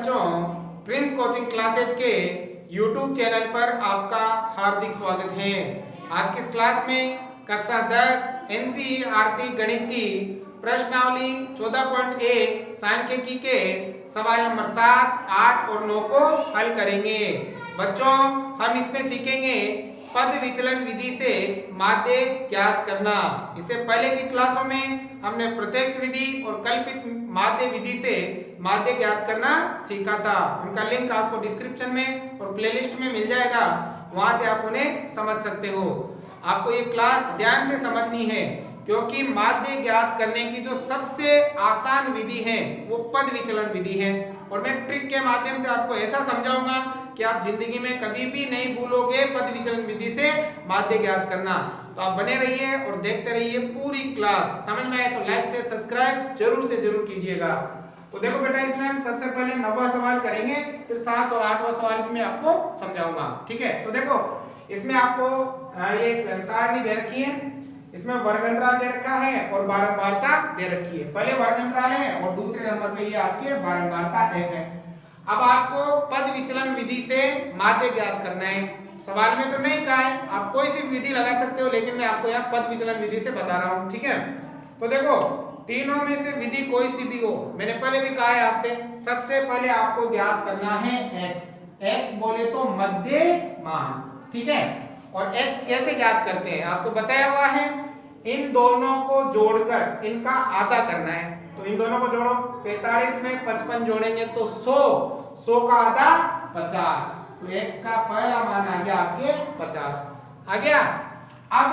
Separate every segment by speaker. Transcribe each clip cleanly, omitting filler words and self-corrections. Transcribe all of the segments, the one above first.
Speaker 1: बच्चों, Prince coaching classes के YouTube channel पर आपका हार्दिक स्वागत है। आज की इस क्लास में कक्षा 10 NCERT गणित की प्रश्नावली 14.1 सांख्यिकी के सवाल नंबर 7, 8 और 9 को हल करेंगे। बच्चों, हम इसमें सीखेंगे पद विचलन विधि से माध्य ज्ञात करना। इससे पहले की क्लासों में हमने प्रत्यक्ष विधि और कल्पित माध्य विधि से माध्य ज्ञात करना सीखा था। उनका लिंक आपको डिस्क्रिप्शन में और प्लेलिस्ट में मिल जाएगा, वहां से आप उन्हें समझ सकते हो। आपको ये क्लास ध्यान से समझनी है क्योंकि माध्य ज्ञात करने की जो सबसे आसान विधि है वो पद विचलन विधि है, और मैं ट्रिक के माध्यम से आपको ऐसा समझाऊंगा कि आप जिंदगी में कभी भी नहीं भूलोगे पद विचलन विधि से माध्य ज्ञात करना। तो आप बने रहिए और देखते रहिए पूरी क्लास। समझ में आए तो लाइक से सब्सक्राइब जरूर से जरूर कीजिएगा। तो देखो बेटा, इसमें हम सबसे पहले 9वां सवाल करेंगे, फिर 7 और 8वां सवाल भी मैं आपको समझाऊंगा। ठीक है, तो देखो इसमें आपको एक सारणी दे रखी है, इसमें वर्ग अंतराल दे रखा है और बारंबारता दे रखी है। पहले वर्ग अंतराल है और दूसरे नंबर पे ये आपके बारंबारता f है। अब आपको पद विचलन विधि से माध्य ज्ञात करना है। सवाल में तो नहीं कहा है, आप कोई सी विधि लगा सकते हो, लेकिन मैं आपको यहाँ पद विचलन विधि से बता रहा हूँ। ठीक है, तो देखो तीनों में से विधि कोई सी भी हो, मैंने पहले भी कहा है आपसे, सबसे पहले आपको ज्ञात करना है x बोले तो मध्य मान। ठीक है, और x कैसे ज्ञात करते हैं आपको बताया हुआ है, इन दोनों को जोड़कर इनका आधा करना है। तो इन दोनों को जोड़ो, 45 में 55 जोड़ेंगे तो 100 का आधा 50। तो x का पहला मान आ गया आपके 50 आ गया। अब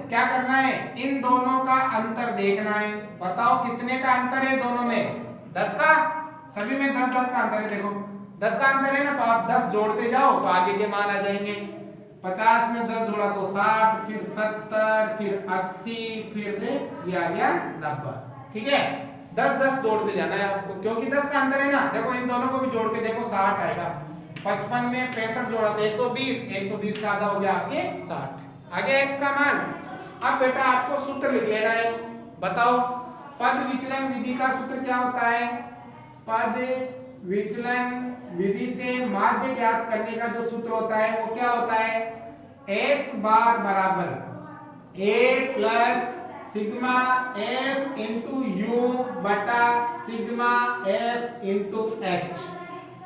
Speaker 1: क्या करना है, इन दोनों का अंतर देखना है। बताओ कितने का अंतर है दोनों में? 10 का, सभी में 10-10 का अंतर है। देखो 10 का अंतर है ना, तो आप 10 जोड़ते जाओ तो आगे के मान आ जाएंगे। 50 में 10 जोड़ा तो 60, फिर 70, फिर 80, फिर ये आ गया 90। ठीक है, 10-10 जोड़ते जाना है आपको, क्योंकि 10 का अंतर है ना। देखो इन दोनों को भी जोड़ के देखो, 60 आएगा। 55 में 65 जोड़ा तो 120 का आधा हो गया आपके 60। आगे x का मान। अब बेटा आपको सूत्र लिख लेना है। बताओ पद विचलन विधि का सूत्र क्या होता है? पद विचलन विधि से माध्य ज्ञात करने का जो सूत्र होता है वो क्या होता है? x बार बराबर a plus sigma f into you बटा सिग्मा f इंटू h।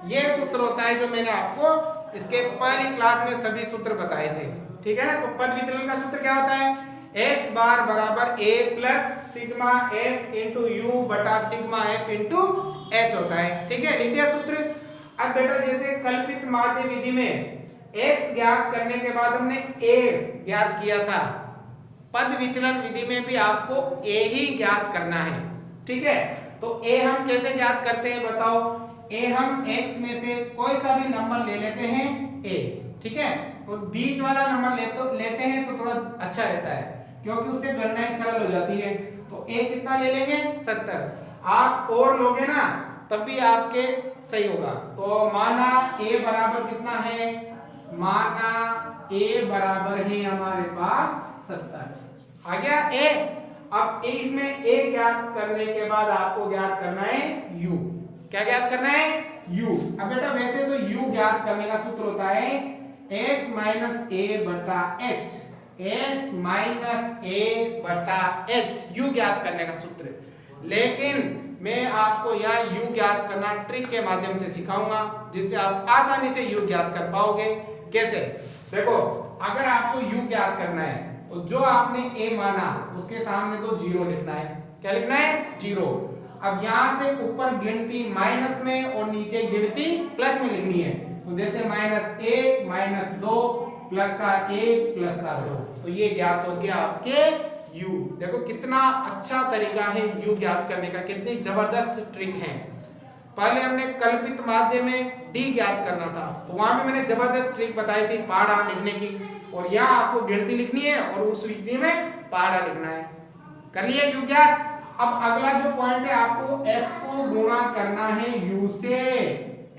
Speaker 1: ये सूत्र होता है जो मैंने आपको इसके पहली क्लास में सभी सूत्र बताए थे। ठीक है ना, तो पद विचलन का सूत्र क्या होता है? x बार बराबर a plus sigma f into you बटा सिग्मा f इंटू h होता है। ठीक है, लिख दिया सूत्र। अब बेटा जैसे कल्पित माध्य विधि में x ज्ञात करने के बाद हमने a ज्ञात किया था, पद विचलन विधि में भी आपको a ही ज्ञात करना है। ठीक है, तो a हम कैसे ज्ञात करते हैं बताओ? a हम x में से कोई सा भी नंबर ले लेते हैं a। ठीक है, तो बीच वाला नंबर लेते हैं तो थोड़ा अच्छा रहता है, क्योंकि उससे गणनाएं सरल हो जाती है। तो a कितना ले लेंगे? 70। आप और लोगे ना तब भी आपके सही होगा। तो माना a बराबर कितना है? माना a बराबर है हमारे पास 70। आ गया a। अब इसमें a ज्ञात करने के बाद आपको ज्ञात करना है u। क्या ज्ञात करना है? u। अब बेटा वैसे तो u ज्ञात करने का सूत्र होता है x माइनस a बटा h, x माइनस a बटा h, u ज्ञात करने का सूत्र। लेकिन मैं आपको यहाँ u ज्ञात करना ट्रिक के माध्यम से सिखाऊंगा, जिससे आप आसानी से u ज्ञात कर पाओगे। कैसे? देखो अगर आपको u ज्ञात करना है तो जो आपने a माना उसके सामने तो 0 लिखना है। क्या लिखना है? 0। अब यहाँ से ऊपर गिनती माइनस में और नीचे गिनती प्लस में लिखनी है। तो जैसे -1 -2 प्लस का 1 प्लस का 2, तो ये ज्ञात हो गया आपके u। देखो कितना अच्छा तरीका है u ज्ञात करने का, कितनी जबरदस्त ट्रिक है। पहले हमने कल्पित माध्य में d ज्ञात करना था, तो वहां पे मैंने जबरदस्त ट्रिक बताई थी पहाड़ा लिखने की, और यहाँ आपको गिनती लिखनी है और उस विधि में पहाड़ा लिखना है। कर लिया u ज्ञात। अब अगला जो पॉइंट है, आपको f को गुणा करना है u से।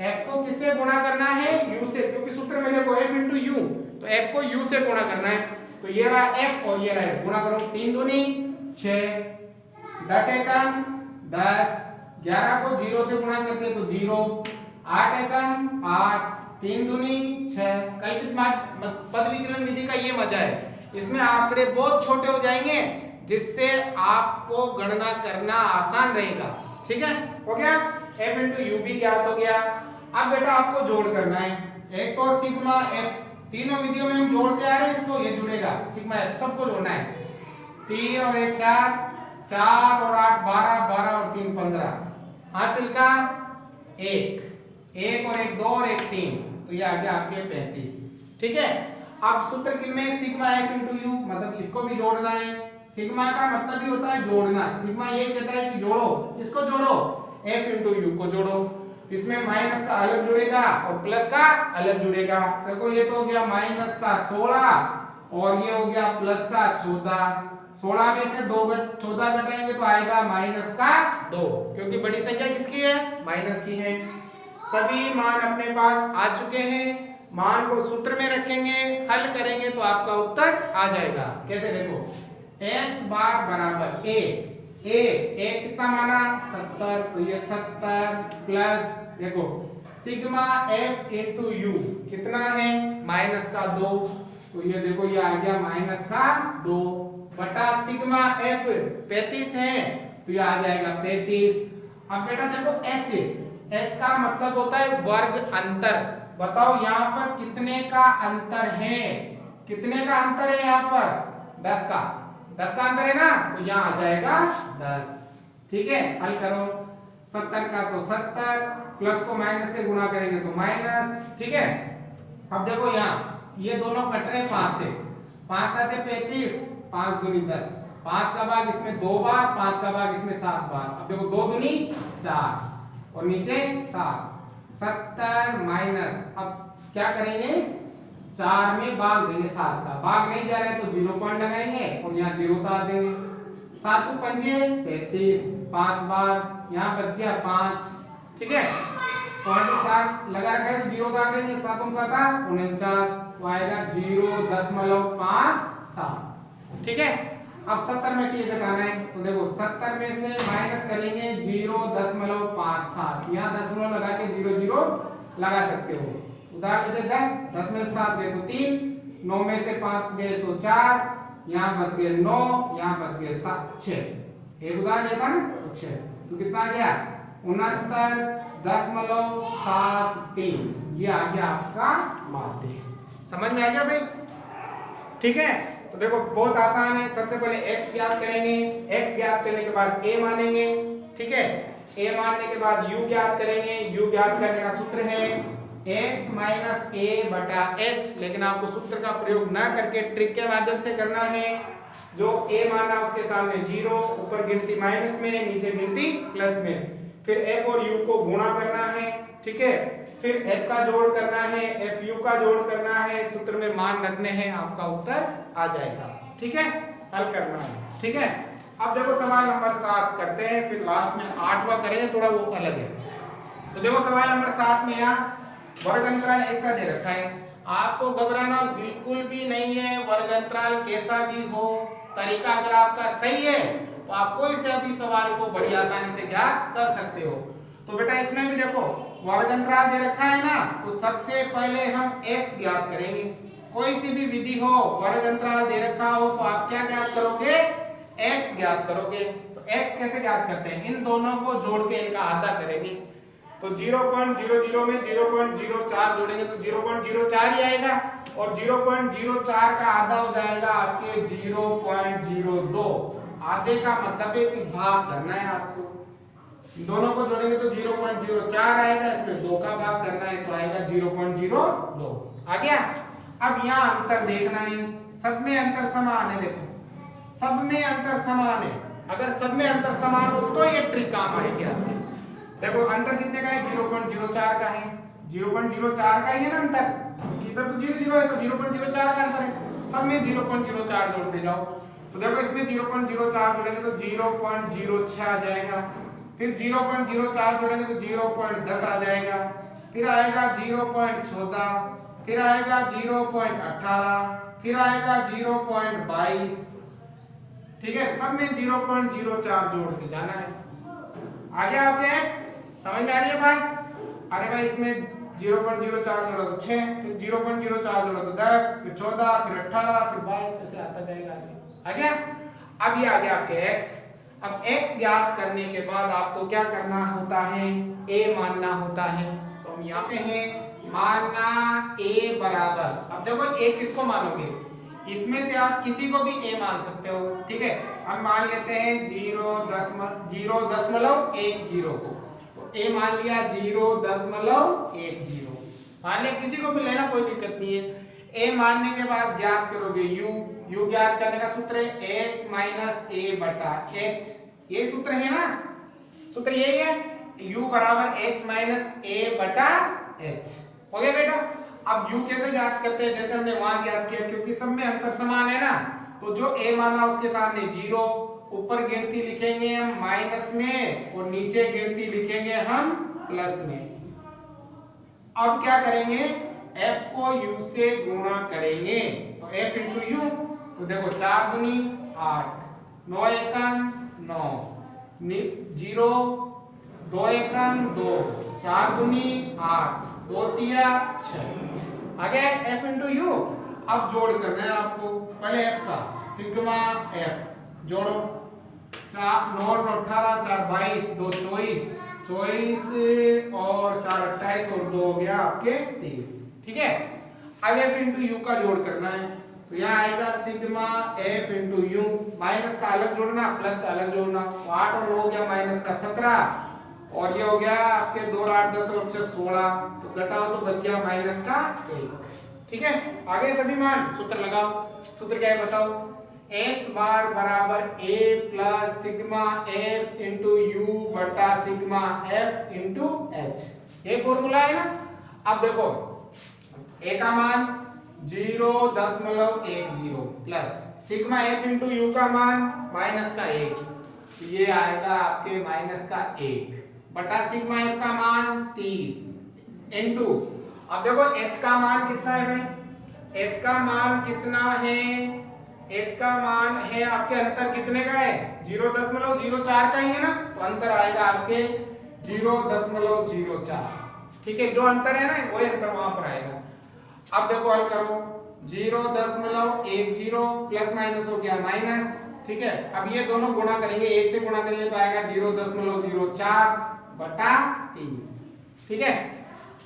Speaker 1: f को किससे गुणा करना है? u से, क्योंकि सूत्र में देखो f इंटू यू, तो f को u से गुणा करना है। तो ये रहा f और ये रहा, गुणा करो, 3 दूनी 6, 10 एकम 10, 11 को 0 से गुणा करते तो 0, 8 एकम 8, 3 दूनी 6। कल्पित पद विचलन विधि का ये मजा है, इसमें आंकड़े बहुत छोटे हो जाएंगे जिससे आपको गणना करना आसान रहेगा। ठीक है, हो गया। f इंटू यू भी ज्ञात हो गया। अब बेटा आपको जोड़ करना है, एक तो सिग्मा f, तीनों विधियों में हम जोड़ते आ रहे हैं इसको, ये जुड़ेगा सिग्मा f, सबको जोड़ना है। 3 और 1 4, 4 और 8 12, 12 और 3 15, हासिल का 1, 1 और 1 2 और 1 3, तो ये आ गया आपके 35। ठीक है, अब सूत्र में सिग्मा f इंटू यू, मतलब इसको भी जोड़ना है। सिग्मा का मतलब ही होता है जोड़ना, सिग्मा ये कहता है कि जोड़ो, किसको जोड़ो, f इंटू यू को जोड़ो। इसमें माइनस का अलग जुड़ेगा और प्लस का अलग जुड़ेगा। देखो ये तो हो गया माइनस का 16 और ये हो गया प्लस का 14। 16 में से 14 घटाएंगे तो आएगा माइनस का 2, क्योंकि बड़ी संख्या किसकी है, माइनस की है। सभी मान अपने पास आ चुके हैं, मान को सूत्र में रखेंगे, हल करेंगे तो आपका उत्तर आ जाएगा। कैसे, देखो x बार बराबर a कितना माना 70, तो ये 70 प्लस देखो सिग्मा f इंटू यू कितना है माइनस का 2, तो ये देखो ये आ गया माइनस का 2 बटा सिग्मा f 35 है, तो ये आ जाएगा 35। अब बेटा देखो h का मतलब होता है वर्ग अंतर। बताओ यहाँ पर कितने का अंतर है, कितने का अंतर है यहाँ पर 10 का अंतर है ना, तो यहाँ आ जाएगा 10। ठीक है, हल करो, 70 का तो 70, प्लस को माइनस से गुणा करेंगे तो माइनस। ठीक है, अब देखो यहाँ ये दोनों कट रहे 5 से, 5 7 35, 5 दूनी 10, 5 का भाग इसमें 2 बार, 5 का भाग इसमें 7 बार। अब देखो 2 दूनी 4 और नीचे 7, 70 माइनस, अब क्या करेंगे 4 में भाग देंगे 7 का, भाग नहीं जा रहा है तो 0 पॉइंट लगाएंगे और यहाँ 0 उतार देंगे। 7 को 5 35, 5 बार, यहाँ बच गया 5। ठीक है, पॉइंट उतार लगा रखा है तो 0 उतार देंगे, 7 7 49, तो आएगा 0.57। ठीक है, अब 70 में से ये घटाना है, तो देखो 70 में से माइनस करेंगे 0.57, यहाँ दशमलव लगा के 0 0 लगा सकते हो। उदाहरण लेते 10 में 7 गए तो 3, 9 में से 5 गए तो 4, यहाँ बच गए 9, यहाँ बच गए 6। एक उदाहरण लेता ना तो 6, तो कितना आ गया 69.73, ये आ गया आपका माध्य। समझ में आ गया भाई? ठीक है, तो देखो बहुत आसान है। सबसे पहले x ज्ञात करेंगे, x ज्ञात करने के बाद a मानेंगे। ठीक है, a मानने के बाद u ज्ञात करेंगे, u ज्ञात करने का सूत्र है x माइनस a बटा h, लेकिन आपको सूत्र का प्रयोग ना करके ट्रिक के माध्यम से करना है। जो a माना उसके सामने 0, ऊपर गिनती माइनस में, नीचे गिनती प्लस में, फिर f और u को गुणा करना है। ठीक है, फिर f का जोड़ करना है, f u का जोड़ करना है, सूत्र में मान रखने हैं, आपका उत्तर आ जाएगा। ठीक है, हल करना है। ठीक है, अब देखो सवाल नंबर 7 करते हैं, फिर लास्ट में 8वां करेंगे, थोड़ा वो अलग है। तो देखो सवाल नंबर 7 में यहाँ वर्ग अंतराल ऐसा दे रखा है, आपको घबराना बिल्कुल भी नहीं है। वर्ग अंतराल कैसा भी हो, तरीका अगर आपका सही है तो आप कोई से भी सवाल को बड़ी आसानी से ज्ञात कर सकते हो। तो बेटा इसमें भी देखो वर्ग अंतराल दे रखा है ना, तो सबसे पहले हम x ज्ञात करेंगे। कोई सी भी विधि हो, वर्ग अंतराल दे रखा हो तो आप क्या ज्ञात करोगे, x ज्ञात करोगे। तो x कैसे ज्ञात करते हैं, इन दोनों को जोड़ के इनका आधा करेंगे। तो 0.00 में 0.04 जोड़ेंगे तो 0.04 ही आएगा, और 0.04 का आधा हो जाएगा आपके 0.02। आधे का मतलब है कि भाग करना है आपको, दोनों को जोड़ेंगे तो 0.04 आएगा, इसमें 2 का भाग करना है तो आएगा 0.02। आ गया। अब यहाँ अंतर देखना है, सब में अंतर समान है। देखो सब में अंतर समान है, अगर सब में अंतर समान हो तो ये ट्रिक काम आएगी आपके। देखो अंतर कितने का है, 0.04 का है, 0.04 का ही है ना अंतर, इधर तो 0 0 है तो 0.04 का अंतर है, सब में 0.04 जोड़ते जाओ। तो देखो इसमें 0.04 जोड़ेंगे तो 0.06 आ जाएगा, फिर 0.04 जोड़ेंगे तो 0.10 आ जाएगा, फिर आएगा 0.14, फिर आएगा 0.18, फिर आएगा 0.22। ठीक है, सब में 0.04 जोड़ते जाना है। आ गया आपके x, समझ में आ रही है बात? अरे भाई इसमें 0.04 जोड़ा तो 6, फिर 0.04 जोड़ा तो 10, फिर 14, फिर 18, फिर 22, ऐसे आता जाएगा आगे। आ गया? अब ये आ गया आपके x। अब x ज्ञात करने के बाद आपको क्या करना होता है, a मानना होता है। तो हम यहाँ पे हैं मानना a बराबर, अब देखो a किसको मानोगे, इसमें से आप किसी को भी a मान सकते हो, ठीक है। हम मान लेते हैं 0.10 को, तो a मान लिया 0.10, मान लिया, किसी को भी लेना कोई दिक्कत नहीं है। a मानने के बाद ज्ञात करोगे u ज्ञात करने का सूत्र है x माइनस a बटा h, ये सूत्र है ना, सूत्र यही है, u बराबर x माइनस a बटा h। हो गया बेटा? अब u कैसे ज्ञात करते हैं, जैसे हमने वहां ज्ञात किया, क्योंकि सब में अंतर समान है ना, तो जो a माना उसके सामने 0, ऊपर गिनती लिखेंगे हम माइनस में और नीचे गिनती लिखेंगे हम प्लस में। अब क्या करेंगे, f को u से गुणा करेंगे, तो f इंटू u, तो देखो 4 दूनी 8, 9 एकम 9, 0, 2 एकम 2, 4 दूनी 8, 2 तिया 6, आ गया f इंटू u। अब जोड़ करना है आपको, पहले f का सिग्मा f जोड़ो, 4 9 18 4 22 2 24 24 और 4 28 और 2 हो गया आपके 23, ठीक है। अब f इंटू यू का जोड़ करना है, तो यहाँ आएगा sigma f into you, minus का अलग जोड़ना प्लस का अलग जोड़ना, तो 8 और 9 हो गया माइनस का 17, और ये हो गया आपके 2 8 10 और 6 16, तो घटाओ तो बच गया माइनस का 1, ठीक है। आगे सभी मान सूत्र लगाओ, सूत्र क्या है बताओ, x बार बराबर a plus sigma f into you बटा सिग्मा f इंटू h, ये फॉर्मूला है ना। अब देखो a का मान 0.10 plus sigma f into you का मान माइनस का 1, तो ये आएगा आपके माइनस का 1 बटा सिग्मा f का मान 30 इंटू, अब देखो h का मान कितना है भाई, h का मान कितना है, h का मान है आपके अंतर कितने का है, 0.04 का ही है ना, तो अंतर आएगा आपके 0.04, ठीक है। जो अंतर है ना वही अंतर वहां पर आएगा। अब देखो हल करो, 0.10 प्लस माइनस हो गया माइनस, ठीक है। अब ये दोनों गुणा करेंगे, 1 से गुणा करेंगे तो आएगा 0.04 बटा 30, ठीक है।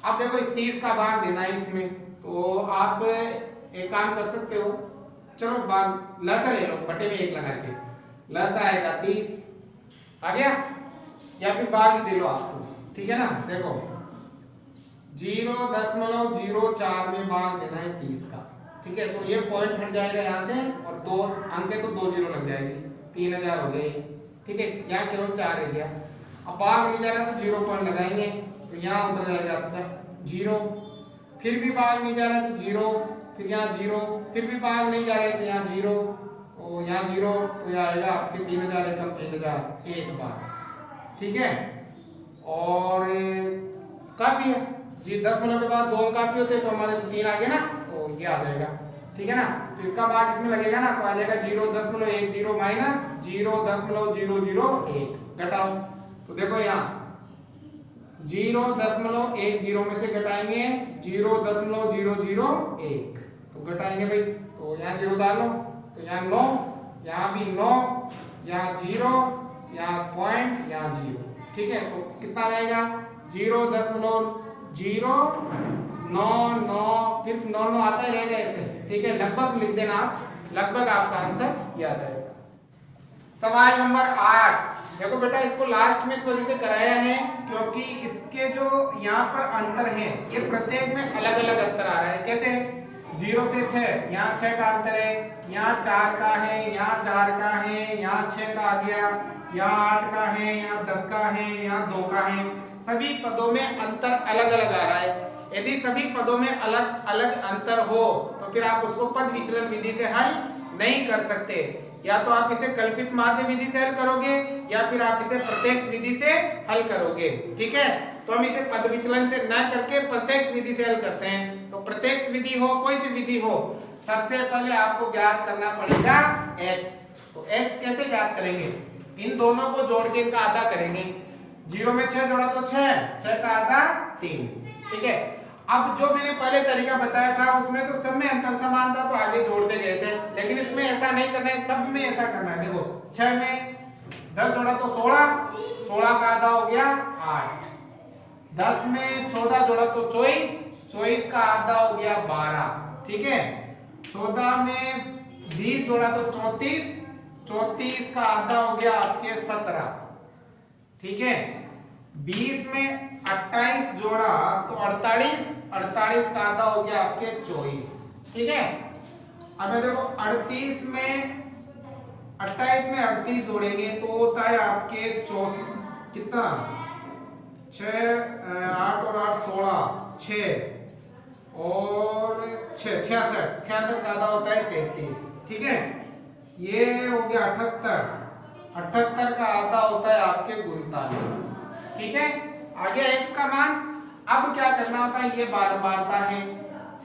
Speaker 1: अब देखो इस 30 का भाग देना है इसमें, तो आप एक काम कर सकते हो, चलो भाग लस ले लो, बटे में 1 लगा के, लस आएगा 30, आ गया, या फिर भाग दे लो आपको, ठीक है ना। देखो 0.04 में भाग देना है 30 का, ठीक है, तो ये पॉइंट हट जाएगा यहाँ से, और 2 अंक है तो 2 जीरो लग जाएंगे, 3000 हो गए, ठीक है। यहाँ केवल 4 रह गया, अब भाग नहीं जा रहा तो 0 पॉइंट लगाएंगे, तो यहाँ उतर जाएगा अच्छा 0, फिर भी भाग नहीं जा रहा है तो 0, फिर यहाँ 0, फिर भी भाग नहीं जा रहा है तो यहाँ 0, तो यहाँ 0, तो यहाँ आएगा आपके 3000 एकम 3000 एक बार, ठीक है। और काफी है जी, 10 मिनट के बाद 2 काफी होते हैं, तो हमारे 3 आ गए ना, तो ये आ जाएगा, ठीक है ना। तो इसका भाग इसमें लगेगा ना, तो आ जाएगा 0.10 माइनस 0.001, घटाओ, तो देखो यहाँ 0.10 में से घटाएंगे 0.001, तो घटाएंगे भाई, तो यहाँ 0 डाल लो, तो यहाँ 9, यहाँ भी 9, यहाँ 0, यहाँ पॉइंट, यहाँ 0, ठीक है। तो कितना आ जाएगा 0.099, फिर 9 आता ही रहेगा ऐसे, ठीक है। लगभग लिख देना आप, लगभग आपका आंसर ये आ जाएगा। सवाल नंबर 8, देखो बेटा इसको लास्ट में इस वजह से कराया है क्योंकि इसके जो यहाँ पर अंतर है ये प्रत्येक में अलग अलग अंतर आ रहा है। कैसे, 0 से 6, यहाँ 6 का अंतर है, यहाँ 4 का है, यहाँ 4 का है, यहाँ 6 का आ गया, यहाँ 8 का है, यहाँ 10 का है, यहाँ 2 का है, सभी पदों में अंतर अलग अलग आ रहा है। यदि सभी पदों में अलग अलग अंतर हो तो फिर आप उसको पद विचलन विधि से हल नहीं कर सकते, या तो आप इसे कल्पित माध्य विधि से हल करोगे या फिर आप इसे प्रत्यक्ष विधि से हल करोगे, ठीक है। तो हम इसे पद विचलन से न करके प्रत्यक्ष विधि से हल करते हैं। तो प्रत्यक्ष विधि हो कोई सी विधि हो, सबसे पहले आपको ज्ञात करना पड़ेगा x। तो x कैसे ज्ञात करेंगे, इन दोनों को जोड़ के इनका आधा करेंगे, 0 में 6 जोड़ा तो 6, 6 का आधा 3। ठीक है, अब जो मैंने पहले तरीका बताया था उसमें तो सब में अंतर समान था तो आगे जोड़ते गए थे, लेकिन इसमें ऐसा नहीं करना है, सब में ऐसा करना है। देखो 6 में 10 जोड़ा तो 16, 16 का आधा हो गया 8, 10 में 14 जोड़ा तो 24, 24 का आधा हो गया 12। ठीक है, 14 में 20 जोड़ा तो 34, 34 का आधा हो गया आपके 17। ठीक है, 20 में 28 जोड़ा तो 48, 48 का आधा हो गया आपके 24। ठीक है, अब देखो 28 में 38 जोड़ेंगे तो होता है आपके 64, कितना 6, 8 और 8 16, 6 और 6 66, 66 का आधा होता है 33। ठीक है, ये हो गया 78, 78 का आधा होता है आपके 39। ठीक है, आगे x का मान। अब क्या करना होता है, ये बारंबारता है,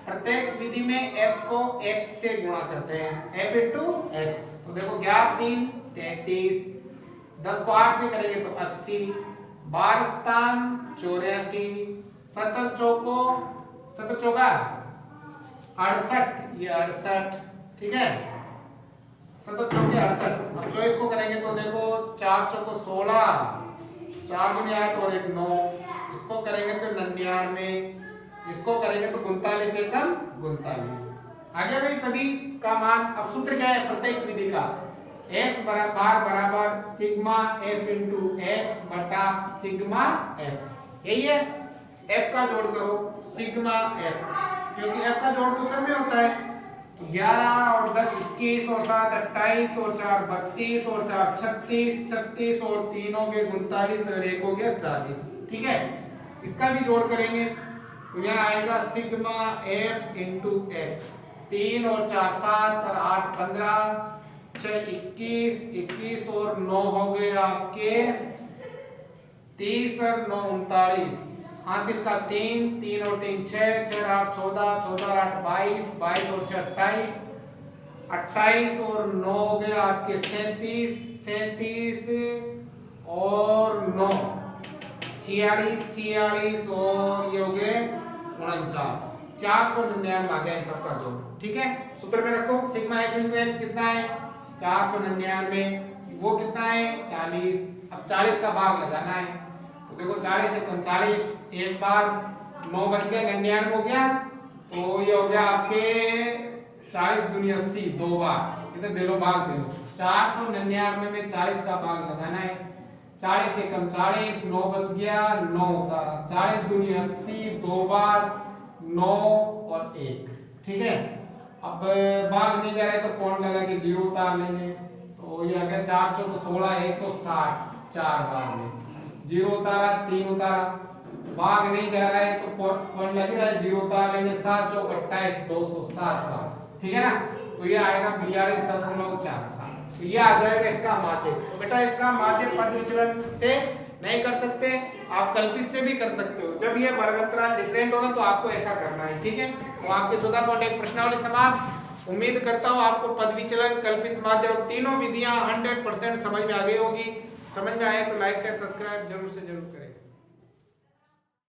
Speaker 1: प्रत्येक विधि में f को x से गुणा करते हैं, f इंटू x। तो देखो 11 3 33, 10 को 8 से करेंगे तो 80, 12 स्थान 84, 70 चौको 70 चौका 68, ये 68। ठीक है, 70 चौके 68। अब 24 को करेंगे तो देखो 4 चौको 16, 4 दूनी 8 और 1 9, इसको करेंगे तो 99, इसको करेंगे तो 39 एकम 39। आगे भाई सभी का मान। अब सूत्र क्या है प्रत्येक विधि का, x बराबर सिग्मा f इंटू x बटा सिग्मा f। यही है, f का जोड़ करो सिग्मा f, क्योंकि f का जोड़ तो सब में होता है। 11 और 10 21 और 7 28 और 4 32 और 4 36, 36 और 3 हो गए 39 और 1 हो गया 40। ठीक है, इसका भी जोड़ करेंगे तो यहाँ आएगा सिग्मा f इंटू एक्स, 3 और 4 7 और 8 15, 6 21, 21 और 9 हो गए आपके 30 और 9 39, हासिल का 3, 3 और 3 6, 6 और 8 14, 14 और 8 22, 22 और 6 28, 28 और 9 हो गए आपके 37, 37 और 9 46, 46 और ये हो गए 49, 499 आ गया इन सबका जोड़। ठीक है, सूत्र में रखो सिग्मा f इंटू x कितना है 499, वो कितना है 40। अब 40 का भाग लगाना है तो देखो 40 से 39, एक बार 9 बच गए 99 हो गया, तो ये हो गया आपके 40 दूनी 80, दो बार इधर दे लो भाग दे लो, 499 में 40 का भाग लगाना है, 40 से 40, 9 बच गया 9 उतारा, 40 दूनी 80, दो बार 9 और 1। ठीक है, अब भाग नहीं जा रहा है तो पॉइंट लगा के 0 उतार लेंगे, तो ये आ गया 4 चौक 16 160, 4 बार में 0 उतारा 3 उतारा, भाग नहीं जा रहा है तो पॉइंट लग रहा है 0 उतार लेंगे, 7 चौक 28 207 बार। ठीक है ना, तो ये आएगा 42.47, तो ये आ जाएगा इसका माध्य। तो बेटा इसका माध्य पद विचलन से नहीं कर सकते, आप कल्पित से भी कर सकते हो। जब ये वर्ग अंतराल डिफरेंट होना तो आपको ऐसा करना है। ठीक है, तो आपके 14.1 प्रश्नावली समाप्त। उम्मीद करता हूँ आपको पद विचलन, कल्पित माध्य और तीनों विधियां 100% समझ में आ गई होगी। समझ में आए तो लाइक शेयर सब्सक्राइब जरूर से जरूर करें।